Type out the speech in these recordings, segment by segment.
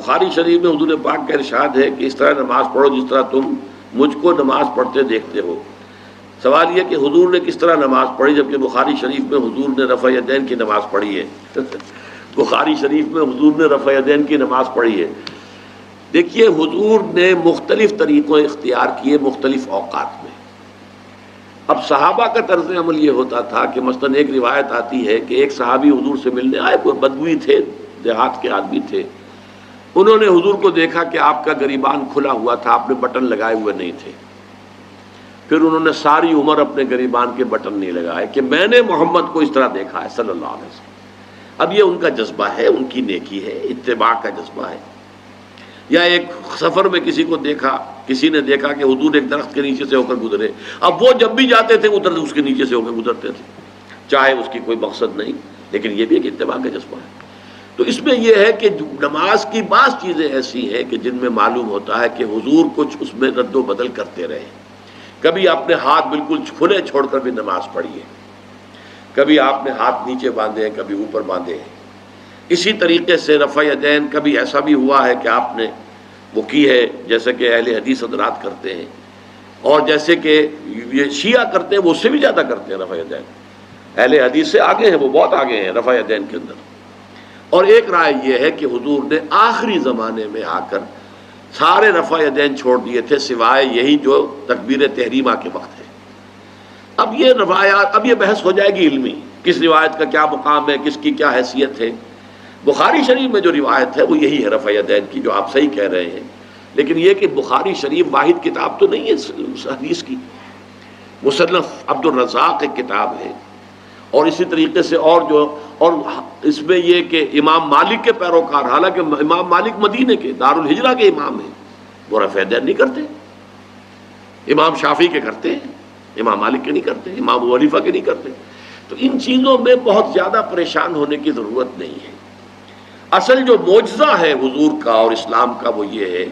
بخاری شریف میں حضور پاک کا ارشاد ہے کہ اس طرح نماز پڑھو جس طرح تم مجھ کو نماز پڑھتے دیکھتے ہو۔ سوال یہ کہ حضور نے کس طرح نماز پڑھی، جبکہ بخاری شریف میں حضور نے رفع یدین کی نماز پڑھی ہے۔ بخاری شریف میں حضور نے رفع یدین کی نماز پڑھی ہے۔ دیکھیے حضور نے مختلف طریقوں اختیار کیے مختلف اوقات میں۔ اب صحابہ کا طرز عمل یہ ہوتا تھا کہ مثلاً ایک روایت آتی ہے کہ ایک صحابی حضور سے ملنے آئے، کوئی بدوی تھے، دیہات کے آدمی تھے، انہوں نے حضور کو دیکھا کہ آپ کا گریبان کھلا ہوا تھا، آپ نے بٹن لگائے ہوئے نہیں تھے۔ پھر انہوں نے ساری عمر اپنے گریبان کے بٹن نہیں لگائے کہ میں نے محمد کو اس طرح دیکھا ہے صلی اللہ علیہ وسلم۔ اب یہ ان کا جذبہ ہے، ان کی نیکی ہے، اتباع کا جذبہ ہے۔ یا ایک سفر میں کسی کو دیکھا، کسی نے دیکھا کہ حضور ایک درخت کے نیچے سے ہو کر گزرے، اب وہ جب بھی جاتے تھے ادھر اس کے نیچے سے ہو کر گزرتے تھے، چاہے اس کی کوئی مقصد نہیں، لیکن یہ بھی ایک اتباع کا جذبہ ہے۔ تو اس میں یہ ہے کہ نماز کی بعض چیزیں ایسی ہیں کہ جن میں معلوم ہوتا ہے کہ حضور کچھ اس میں رد و بدل کرتے رہے۔ کبھی آپ نے ہاتھ بالکل کھلے چھوڑ کر بھی نماز پڑھی ہے، کبھی آپ نے ہاتھ نیچے باندھے ہیں، کبھی اوپر باندھے ہیں۔ اسی طریقے سے رفع یدین کبھی ایسا بھی ہوا ہے کہ آپ نے وہ کی ہے جیسے کہ اہل حدیث حضرات کرتے ہیں، اور جیسے کہ یہ شیعہ کرتے ہیں وہ اس سے بھی زیادہ کرتے ہیں رفع یدین۔ اہل حدیث سے آگے ہیں، وہ بہت آگے ہیں رفع یدین کے اندر۔ اور ایک رائے یہ ہے کہ حضور نے آخری زمانے میں آ کر سارے رفع یدین چھوڑ دیے تھے سوائے یہی جو تکبیر تحریمہ کے وقت ہے۔ اب یہ روایات، اب یہ بحث ہو جائے گی علمی، کس روایت کا کیا مقام ہے، کس کی کیا حیثیت ہے۔ بخاری شریف میں جو روایت ہے وہ یہی ہے رفع یدین کی، جو آپ صحیح کہہ رہے ہیں، لیکن یہ کہ بخاری شریف واحد کتاب تو نہیں ہے حدیث کی، مصنف عبد الرزاق ایک کتاب ہے، اور اسی طریقے سے اور اس میں یہ کہ امام مالک کے پیروکار، حالانکہ امام مالک مدینے کے دارالہجرہ کے امام ہیں، وہ رفع یدین نہیں کرتے، امام شافعی کے کرتے ہیں، امام مالک کے نہیں کرتے، امام ابو حنیفہ کے نہیں کرتے۔ تو ان چیزوں میں بہت زیادہ پریشان ہونے کی ضرورت نہیں ہے۔ اصل جو معجزہ ہے حضور کا اور اسلام کا وہ یہ ہے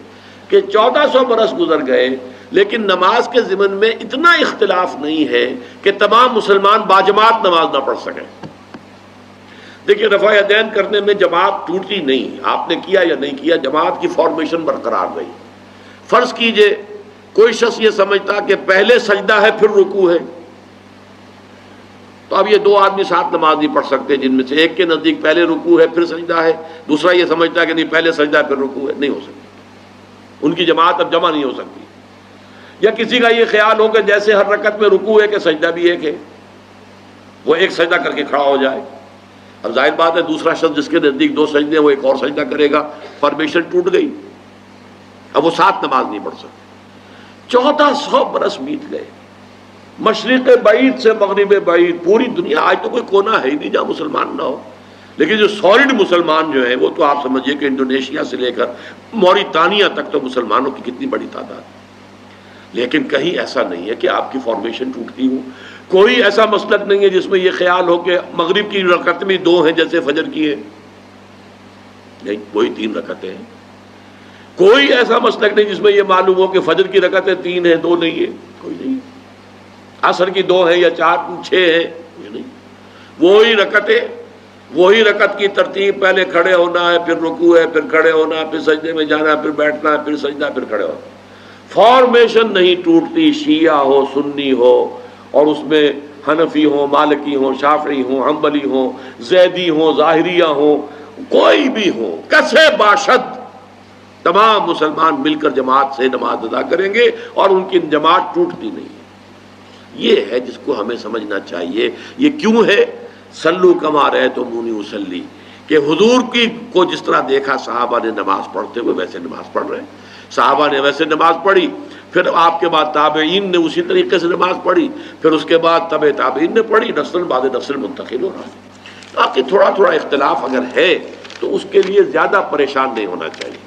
کہ 1400 برس گزر گئے لیکن نماز کے ضمن میں اتنا اختلاف نہیں ہے کہ تمام مسلمان باجماعت نماز نہ پڑھ سکیں۔ دیکھیے رفع یدین کرنے میں جماعت ٹوٹی نہیں، آپ نے کیا یا نہیں کیا، جماعت کی فارمیشن برقرار رہی۔ فرض کیجئے کوئی شخص یہ سمجھتا کہ پہلے سجدہ ہے پھر رکوع ہے، تو اب یہ دو آدمی ساتھ نماز نہیں پڑھ سکتے، جن میں سے ایک کے نزدیک پہلے رکوع ہے پھر سجدہ ہے، دوسرا یہ سمجھتا ہے کہ نہیں پہلے سجدہ ہے پھر رکوع ہے، نہیں ہو سکتی، ان کی جماعت اب جمع نہیں ہو سکتی۔ یا کسی کا یہ خیال ہو کہ جیسے ہر رکعت میں رکوع ہے کہ سجدہ بھی ایک ہے، وہ ایک سجدہ کر کے کھڑا ہو جائے۔ اب ظاہر بات ہے دوسرا شخص جس کے نزدیک دو سجدے ہیں وہ ایک اور سجدہ کرے گا، فارمیشن ٹوٹ گئی، اب وہ ساتھ نماز نہیں پڑھ سکتے۔ 1400 برس بیت گئے، مشرق بعید سے مغرب بعید، پوری دنیا، آج تو کوئی کونا ہے ہی نہیں جہاں مسلمان نہ ہو، لیکن جو سالڈ مسلمان جو ہیں وہ تو آپ سمجھیے کہ انڈونیشیا سے لے کر موریتانیہ تک تو مسلمانوں کی کتنی بڑی تعداد۔ لیکن کہیں ایسا نہیں ہے کہ آپ کی فارمیشن ٹوٹتی ہو، کوئی ایسا مسلک نہیں ہے جس میں یہ خیال ہو کہ مغرب کی رکعت میں 2 ہیں جیسے فجر کی ہے، نہیں، وہی 3 رکعتیں ہیں۔ کوئی ایسا مسلک نہیں جس میں یہ معلوم ہو کہ فجر کی رکعتیں 3 ہیں 2 نہیں ہے، کوئی نہیں۔ عصر کی 2 ہیں یا 4 6 ہیں، یہ نہیں، وہی رکعتیں، وہی رکعت کی ترتیب، پہلے کھڑے ہونا ہے پھر رکوع ہے پھر کھڑے ہونا ہے پھر سجدے میں جانا ہے پھر بیٹھنا ہے پھر سجدہ پھر کھڑے ہونا۔ فارمیشن نہیں ٹوٹتی، شیعہ ہو سنی ہو، اور اس میں حنفی ہوں مالکی ہوں شافعی ہوں حنبلی ہوں زیدی ہوں ظاہریہ ہوں، کوئی بھی ہو، کسے باشد، تمام مسلمان مل کر جماعت سے نماز ادا کریں گے اور ان کی جماعت ٹوٹتی نہیں ہے۔ یہ ہے جس کو ہمیں سمجھنا چاہیے۔ یہ کیوں ہے؟ صلو کما رأیتمونی اصلی، کہ حضور کی کو جس طرح دیکھا صحابہ نے نماز پڑھتے ہوئے ویسے نماز پڑھ رہے ہیں، صحابہ نے ویسے نماز پڑھی، پھر آپ کے بعد تابعین نے اسی طریقے سے نماز پڑھی، پھر اس کے بعد تبع تابعین نے پڑھی، نسل بعد نسل منتقل ہو رہا ہے۔ باقی تھوڑا تھوڑا اختلاف اگر ہے تو اس کے لیے زیادہ پریشان نہیں ہونا چاہیے۔